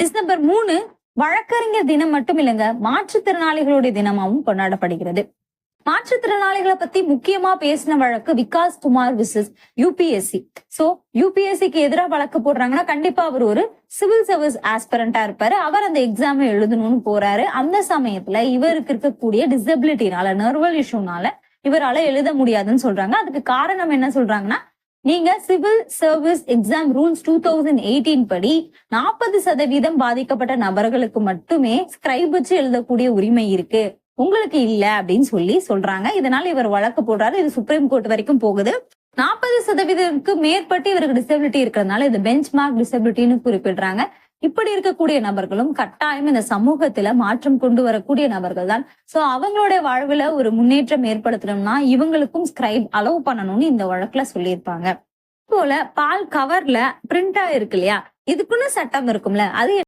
December 3 வழக்கறிஞர் தினம் மட்டும் இல்லைங்க, மாற்றுத்திறனாளிகளுடைய தினமாவும் கொண்டாடப்படுகிறது. மாற்றுத்திறனாளிகளை பத்தி முக்கியமா பேசின வழக்கு Vikas Kumar versus UPSC. So யூபிஎஸ்சிக்கு எதிராக வழக்கு போடுறாங்கன்னா கண்டிப்பா அவர் ஒரு சிவில் சர்வீஸ் ஆஸ்பிரண்டா இருப்பாரு. அவர் அந்த எக்ஸாம் எழுதணும்னு போறாரு. அந்த சமயத்துல இவருக்கு இருக்கக்கூடிய டிசபிலிட்டினால, நர்வல் இஷ்யூனால இவரால எழுத முடியாதுன்னு சொல்றாங்க. அதுக்கு காரணம் என்ன சொல்றாங்கன்னா, நீங்க சிவில் சர்வீஸ் எக்ஸாம் ரூல்ஸ் 2018 படி 40% பாதிக்கப்பட்ட நபர்களுக்கு மட்டுமே ஸ்கிரைப் வச்சு எழுதக்கூடிய உரிமை இருக்கு, உங்களுக்கு இல்ல அப்படின்னு சொல்றாங்க. இதனால இவர் வழக்கு போடுறாரு. இது சுப்ரீம் கோர்ட் வரைக்கும் போகுது. 40% மேற்பட்டு இவருக்கு டிசபிலிட்டி இருக்கிறதுனால இது பெஞ்ச் மார்க் டிசபிலிட்டின்னு குறிப்பிடுறாங்க. இப்படி இருக்கக்கூடிய நபர்களும் கட்டாயம் இந்த சமூகத்துல மாற்றம் கொண்டு வரக்கூடிய நபர்கள் தான். சோ அவங்களுடைய வாழ்வுல ஒரு முன்னேற்றம் ஏற்படுத்தணும்னா இவங்களுக்கும் ஸ்கிரைப் அலோவ் பண்ணணும்னு இந்த வழக்குல சொல்லியிருப்பாங்க. போல பால் கவர்ல பிரிண்டா இருக்கு இல்லையா, இதுக்குன்னு சட்டம் இருக்கும்ல, அது